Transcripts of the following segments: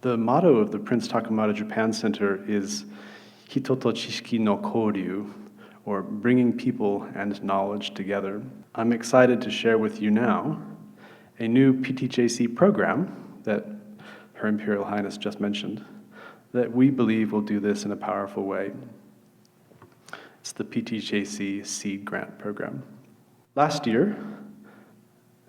The motto of the Prince Takamura Japan Center is Hito to Chishiki no Kouryu, or bringing people and knowledge together. I'm excited to share with you now a new PTJC program that Her Imperial Highness just mentioned, that we believe will do this in a powerful way. It's the PTJC Seed Grant Program. Last year,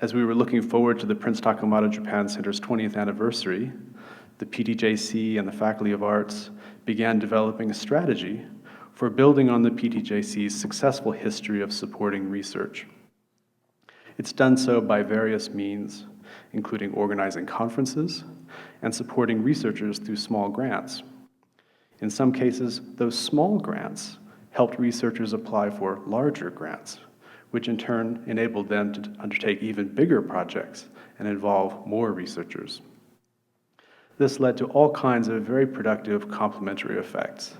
as we were looking forward to the Prince Takamura Japan Center's 20th anniversary, the PTJC and the Faculty of Arts began developing a strategy for building on the PTJC's successful history of supporting research. It's done so by various means, including organizing conferences and supporting researchers through small grants. In some cases, those small grants helped researchers apply for larger grants, which in turn enabled them to undertake even bigger projects and involve more researchers. This led to all kinds of very productive complementary effects,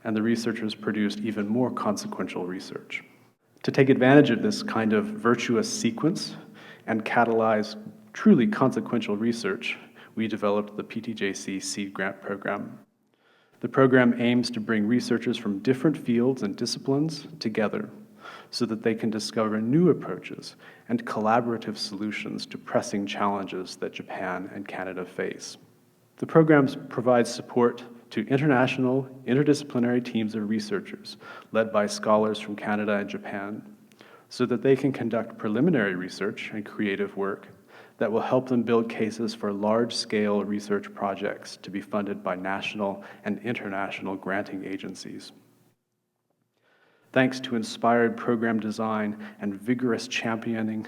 and the researchers produced even more consequential research. To take advantage of this kind of virtuous sequence and catalyze truly consequential research, we developed the PTJC Seed Grant Program. The program aims to bring researchers from different fields and disciplines together so that they can discover new approaches and collaborative solutions to pressing challenges that Japan and Canada face. The programs provide support to international, interdisciplinary teams of researchers led by scholars from Canada and Japan so that they can conduct preliminary research and creative work that will help them build cases for large-scale research projects to be funded by national and international granting agencies. Thanks to inspired program design and vigorous championing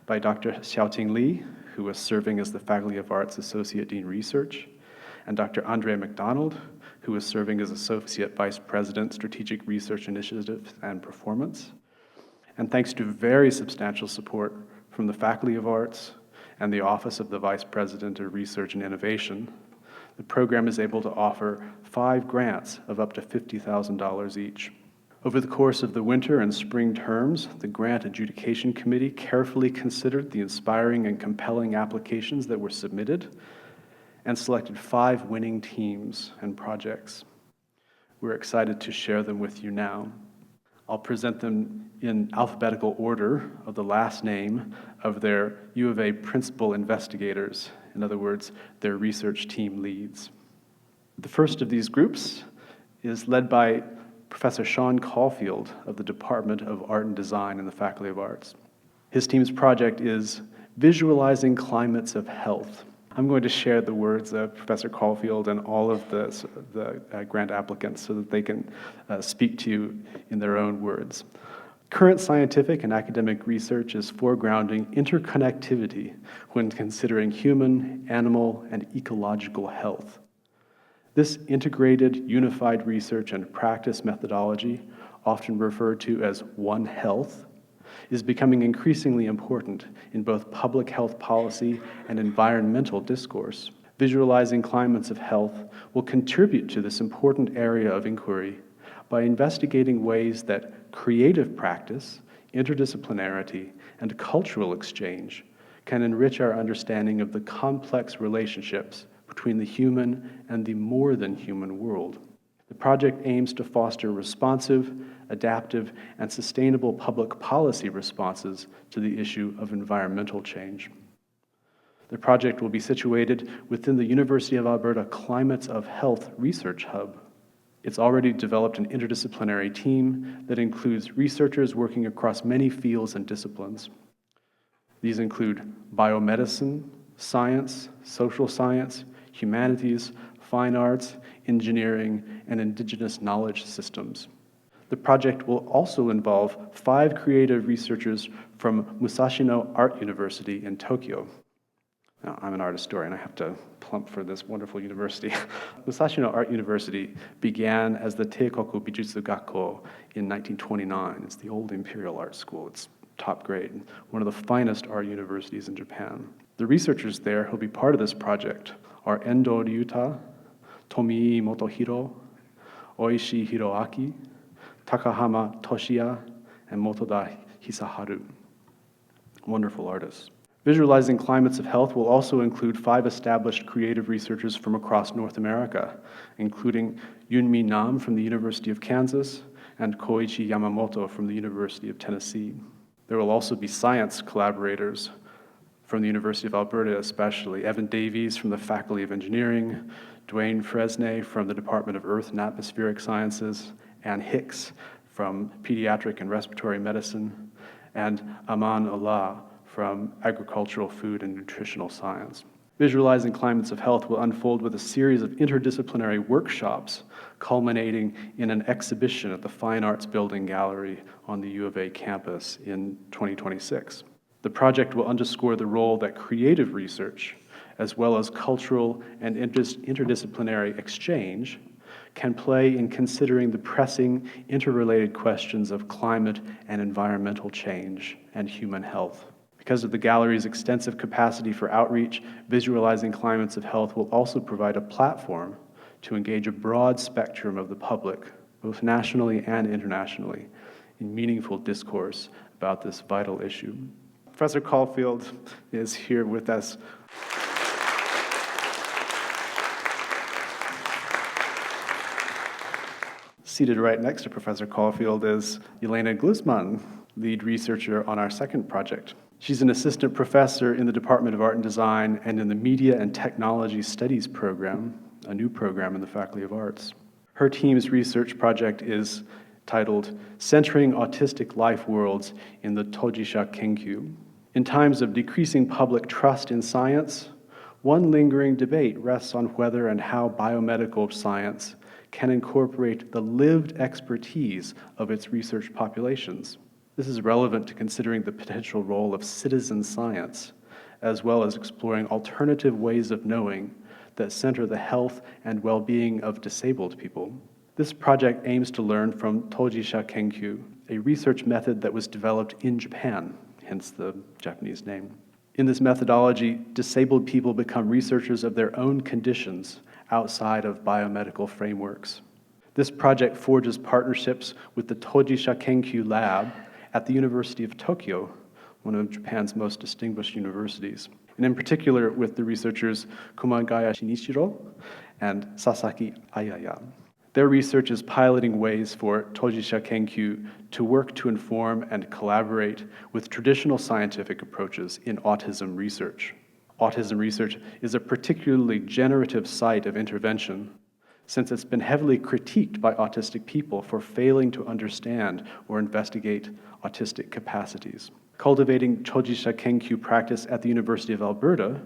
by Dr. Xiaoting Li, who was serving as the Faculty of Arts Associate Dean Research, and Dr. Andre McDonald, who was serving as Associate Vice President, Strategic Research Initiatives and Performance. And thanks to very substantial support from the Faculty of Arts and the Office of the Vice President of Research and Innovation, the program is able to offer 5 grants of up to $50,000 each. Over the course of the winter and spring terms, the Grant Adjudication Committee carefully considered the inspiring and compelling applications that were submitted and selected 5 winning teams and projects. We're excited to share them with you now. I'll present them in alphabetical order of the last name of their U of A principal investigators, in other words, their research team leads. The first of these groups is led by Professor Sean Caulfield of the Department of Art and Design in the Faculty of Arts. His team's project is Visualizing Climates of Health. I'm going to share the words of Professor Caulfield and all of the grant applicants so that they can speak to you in their own words. Current scientific and academic research is foregrounding interconnectivity when considering human, animal, and ecological health. This integrated, unified research and practice methodology, often referred to as One Health, is becoming increasingly important in both public health policy and environmental discourse. Visualizing climates of health will contribute to this important area of inquiry by investigating ways that creative practice, interdisciplinarity, and cultural exchange can enrich our understanding of the complex relationships between the human and the more than human world. The project aims to foster responsive, adaptive, and sustainable public policy responses to the issue of environmental change. The project will be situated within the University of Alberta Climates of Health Research Hub. It's already developed an interdisciplinary team that includes researchers working across many fields and disciplines. These include biomedicine, science, social science, humanities, fine arts, engineering, and indigenous knowledge systems. The project will also involve 5 creative researchers from Musashino Art University in Tokyo. Now, I'm an art historian. I have to plump for this wonderful university. Musashino Art University began as the Teikoku Bijutsu Gakko in 1929. It's the old imperial art school. It's top grade, one of the finest art universities in Japan. The researchers there who'll be part of this project are Endo Ryuta, Tomii Motohiro, Oishi Hiroaki, Takahama Toshiya, and Motoda Hisaharu. Wonderful artists. Visualizing climates of health will also include 5 established creative researchers from across North America, including Yunmi Nam from the University of Kansas and Koichi Yamamoto from the University of Tennessee. There will also be science collaborators from the University of Alberta especially, Evan Davies from the Faculty of Engineering, Dwayne Fresnay from the Department of Earth and Atmospheric Sciences, Ann Hicks from Pediatric and Respiratory Medicine, and Aman Allah from Agricultural, Food, and Nutritional Science. Visualizing climates of health will unfold with a series of interdisciplinary workshops culminating in an exhibition at the Fine Arts Building Gallery on the U of A campus in 2026. The project will underscore the role that creative research, as well as cultural and interdisciplinary exchange, can play in considering the pressing interrelated questions of climate and environmental change and human health. Because of the gallery's extensive capacity for outreach, visualizing climates of health will also provide a platform to engage a broad spectrum of the public, both nationally and internationally, in meaningful discourse about this vital issue. Professor Caulfield is here with us. Seated right next to Professor Caulfield is Elena Glusman, lead researcher on our second project. She's an assistant professor in the Department of Art and Design and in the Media and Technology Studies program, a new program in the Faculty of Arts. Her team's research project is titled Centering Autistic Life Worlds in the Tojisha Kenkyu. In times of decreasing public trust in science, one lingering debate rests on whether and how biomedical science can incorporate the lived expertise of its research populations. This is relevant to considering the potential role of citizen science, as well as exploring alternative ways of knowing that center the health and well-being of disabled people. This project aims to learn from Tojisha Kenkyu, a research method that was developed in Japan, hence the Japanese name. In this methodology, disabled people become researchers of their own conditions outside of biomedical frameworks. This project forges partnerships with the Tojisha Kenkyu Lab at the University of Tokyo, one of Japan's most distinguished universities, and in particular with the researchers Kumagaya Shinichiro and Sasaki Ayaya. Their research is piloting ways for Tojisha Kenkyu to work to inform and collaborate with traditional scientific approaches in autism research. Autism research is a particularly generative site of intervention, since it's been heavily critiqued by autistic people for failing to understand or investigate autistic capacities. Cultivating Tojisha Kenkyu practice at the University of Alberta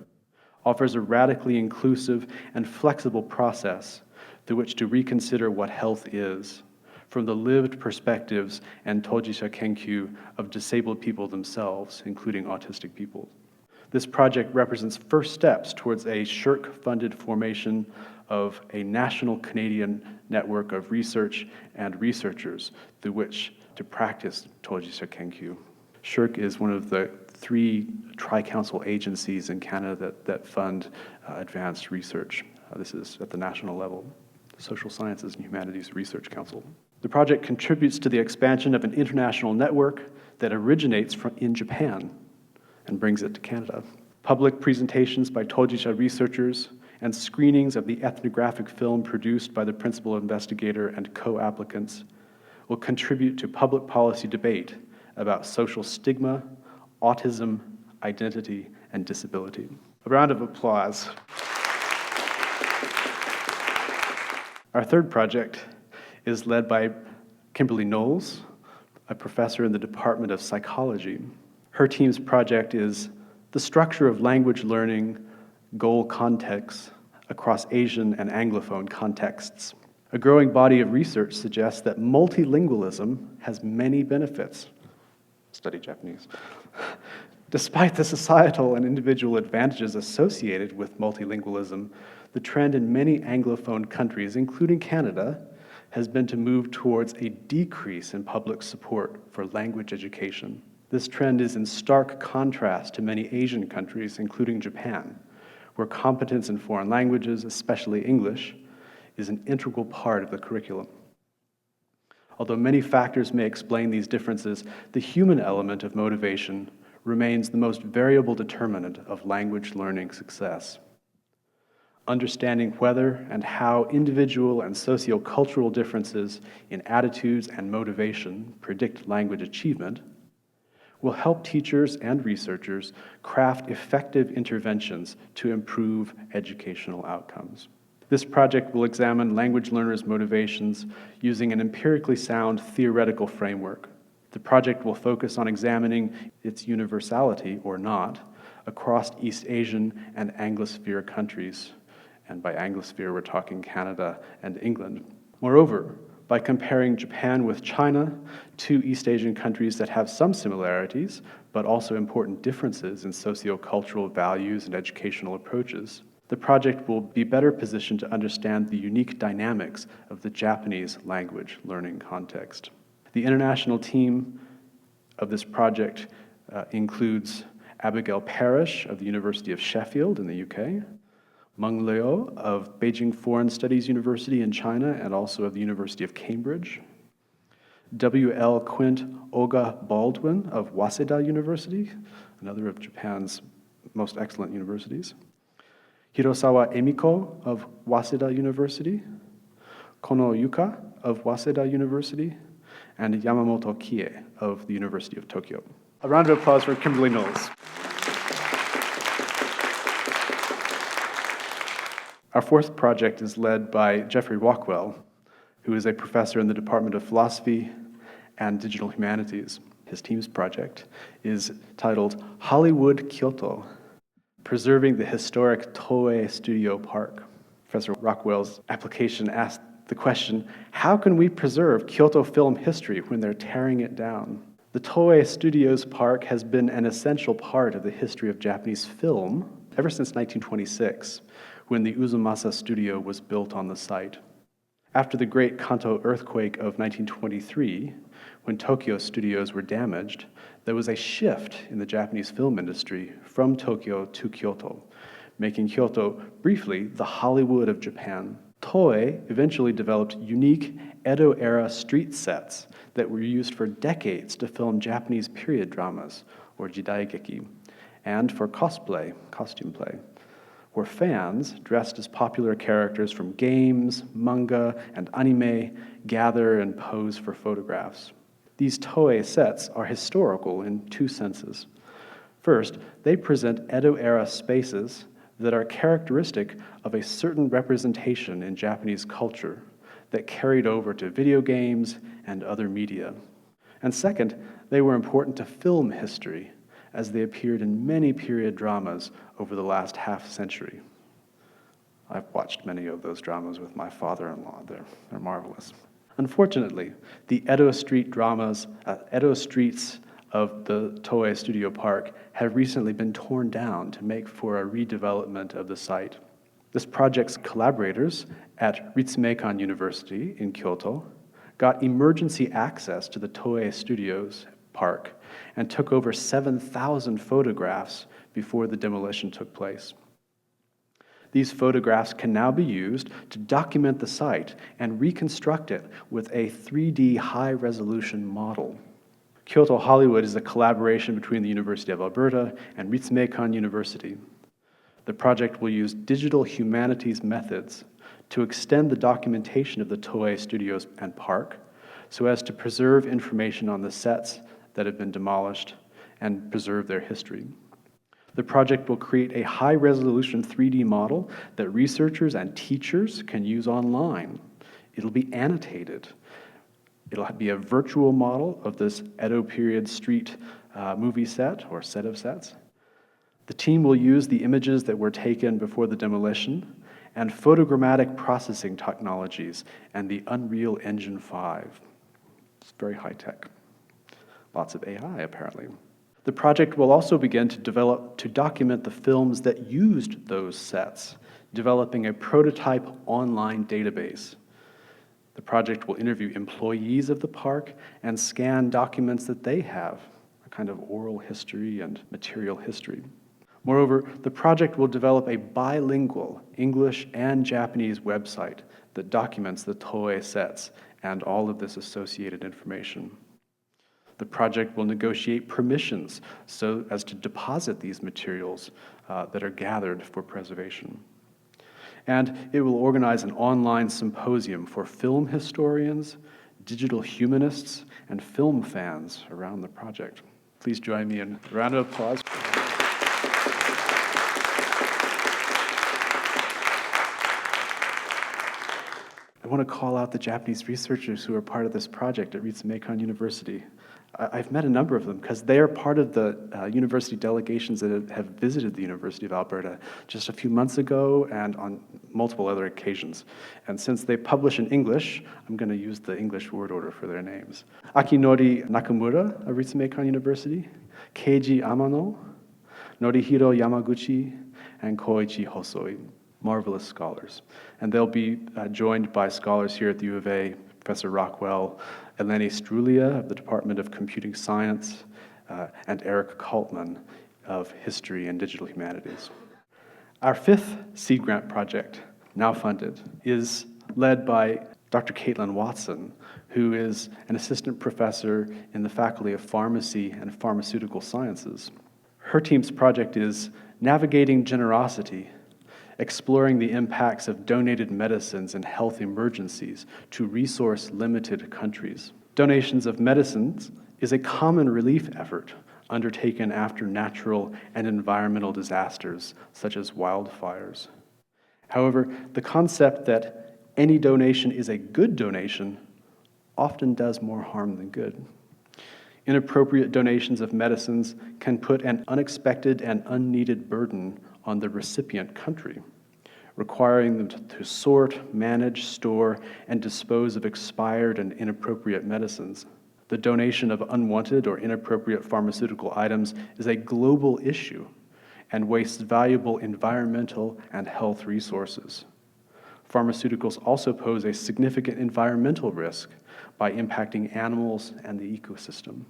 offers a radically inclusive and flexible process through which to reconsider what health is, from the lived perspectives and Tojisha Kenkyu of disabled people themselves, including autistic people. This project represents first steps towards a SSHRC-funded formation of a national Canadian network of research and researchers through which to practice Tojisha Kenkyu. SSHRC is one of the 3 tri-council agencies in Canada that fund advanced research. This is at the national level, the Social Sciences and Humanities Research Council. The project contributes to the expansion of an international network that originates in Japan and brings it to Canada. Public presentations by Tojisha researchers and screenings of the ethnographic film produced by the principal investigator and co-applicants will contribute to public policy debate about social stigma, autism, identity, and disability. A round of applause. Our third project is led by Kimberly Knowles, a professor in the Department of Psychology. Her team's project is the structure of language learning goal contexts across Asian and Anglophone contexts. A growing body of research suggests that multilingualism has many benefits. Study Japanese. Despite the societal and individual advantages associated with multilingualism, the trend in many Anglophone countries, including Canada, has been to move towards a decrease in public support for language education. This trend is in stark contrast to many Asian countries, including Japan, where competence in foreign languages, especially English, is an integral part of the curriculum. Although many factors may explain these differences, the human element of motivation remains the most variable determinant of language learning success. Understanding whether and how individual and sociocultural differences in attitudes and motivation predict language achievement will help teachers and researchers craft effective interventions to improve educational outcomes. This project will examine language learners' motivations using an empirically sound theoretical framework. The project will focus on examining its universality, or not, across East Asian and Anglosphere countries. And by Anglosphere, we're talking Canada and England. Moreover, by comparing Japan with China, two East Asian countries that have some similarities, but also important differences in sociocultural values and educational approaches, the project will be better positioned to understand the unique dynamics of the Japanese language learning context. The international team of this project includes Abigail Parrish of the University of Sheffield in the UK, Meng Liu of Beijing Foreign Studies University in China and also of the University of Cambridge, W.L. Quint Olga Baldwin of Waseda University, another of Japan's most excellent universities, Hirosawa Emiko of Waseda University, Kono Yuka of Waseda University, and Yamamoto Kie of the University of Tokyo. A round of applause for Kimberly Knowles. Our fourth project is led by Jeffrey Rockwell, who is a professor in the Department of Philosophy and Digital Humanities. His team's project is titled Hollywood Kyoto, Preserving the Historic Toei Studio Park. Professor Rockwell's application asked the question, how can we preserve Kyoto film history when they're tearing it down? The Toei Studios Park has been an essential part of the history of Japanese film ever since 1926, when the Uzumasa studio was built on the site. After the Great Kanto earthquake of 1923, when Tokyo studios were damaged, there was a shift in the Japanese film industry from Tokyo to Kyoto, making Kyoto briefly the Hollywood of Japan. Toei eventually developed unique Edo-era street sets that were used for decades to film Japanese period dramas, or jidaigeki, and for cosplay, costume play, where fans, dressed as popular characters from games, manga, and anime, gather and pose for photographs. These Toei sets are historical in two senses. First, they present Edo-era spaces that are characteristic of a certain representation in Japanese culture that carried over to video games and other media. And second, they were important to film history, as they appeared in many period dramas over the last half century. I've watched many of those dramas with my father-in-law. They're marvelous. Unfortunately, the Edo streets of the Toei Studio Park have recently been torn down to make for a redevelopment of the site. This project's collaborators at Recipients University in Kyoto got emergency access to the Toei Studios Park and took over 7,000 photographs before the demolition took place. These photographs can now be used to document the site and reconstruct it with a 3D high-resolution model. Kyoto Hollywood is a collaboration between the University of Alberta and Recipients University. The project will use digital humanities methods to extend the documentation of the Toei Studios and Park so as to preserve information on the sets that have been demolished and preserve their history. The project will create a high-resolution 3D model that researchers and teachers can use online. It'll be annotated. It'll be a virtual model of this Edo period street movie set or set of sets. The team will use the images that were taken before the demolition and photogrammatic processing technologies and the Unreal Engine 5. It's very high-tech. Lots of AI, apparently. The project will also begin to document the films that used those sets, developing a prototype online database. The project will interview employees of the park and scan documents that they have, a kind of oral history and material history. Moreover, the project will develop a bilingual English and Japanese website that documents the Toei sets and all of this associated information. The project will negotiate permissions so as to deposit these materials that are gathered for preservation. And it will organize an online symposium for film historians, digital humanists, and film fans around the project. Please join me in a round of applause. I want to call out the Japanese researchers who are part of this project at Recipients University. I've met a number of them because they are part of the university delegations that have visited the University of Alberta just a few months ago and on multiple other occasions. And since they publish in English, I'm going to use the English word order for their names. Akinori Nakamura of Recipients University, Keiji Amano, Norihiro Yamaguchi, and Koichi Hosoi. Marvelous scholars. And they'll be joined by scholars here at the U of A, Professor Rockwell, Eleni Strulia of the Department of Computing Science, and Eric Kaltman of History and Digital Humanities. Our fifth Seed Grant project, now funded, is led by Dr. Caitlin Watson, who is an assistant professor in the Faculty of Pharmacy and Pharmaceutical Sciences. Her team's project is Navigating Generosity, exploring the impacts of donated medicines and health emergencies to resource-limited countries. Donations of medicines is a common relief effort undertaken after natural and environmental disasters, such as wildfires. However, the concept that any donation is a good donation often does more harm than good. Inappropriate donations of medicines can put an unexpected and unneeded burden on the recipient country, requiring them to sort, manage, store, and dispose of expired and inappropriate medicines. The donation of unwanted or inappropriate pharmaceutical items is a global issue and wastes valuable environmental and health resources. Pharmaceuticals also pose a significant environmental risk by impacting animals and the ecosystem.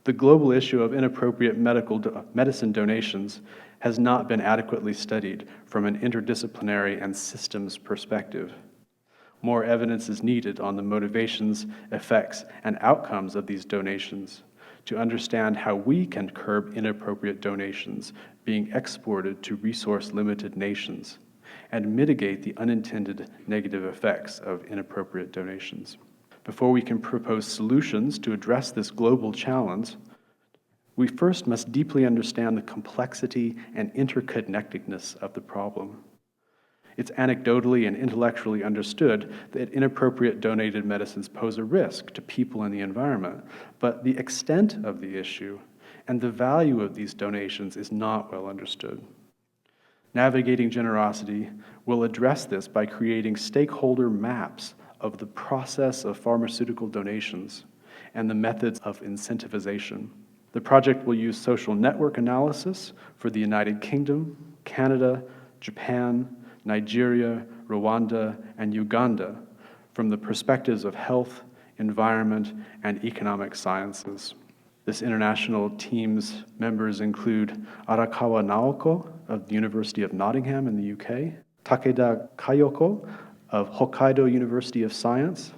The global issue of inappropriate medicine donations has not been adequately studied from an interdisciplinary and systems perspective. More evidence is needed on the motivations, effects, and outcomes of these donations to understand how we can curb inappropriate donations being exported to resource-limited nations and mitigate the unintended negative effects of inappropriate donations. Before we can propose solutions to address this global challenge, we first must deeply understand the complexity and interconnectedness of the problem. It's anecdotally and intellectually understood that inappropriate donated medicines pose a risk to people and the environment, but the extent of the issue and the value of these donations is not well understood. Navigating Generosity will address this by creating stakeholder maps of the process of pharmaceutical donations and the methods of incentivization. The project will use social network analysis for the United Kingdom, Canada, Japan, Nigeria, Rwanda, and Uganda from the perspectives of health, environment, and economic sciences. This international team's members include Arakawa Naoko of the University of Nottingham in the UK, Takeda Kayoko of Hokkaido University of Science,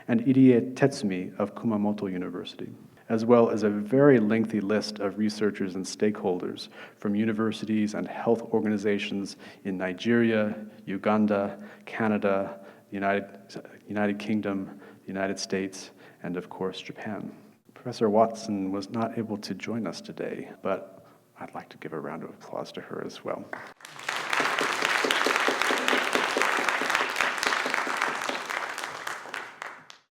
and Irie Tetsumi of Kumamoto University, as well as a very lengthy list of researchers and stakeholders from universities and health organizations in Nigeria, Uganda, Canada, the United Kingdom, the United States, and of course, Japan. Professor Watson was not able to join us today, but I'd like to give a round of applause to her as well.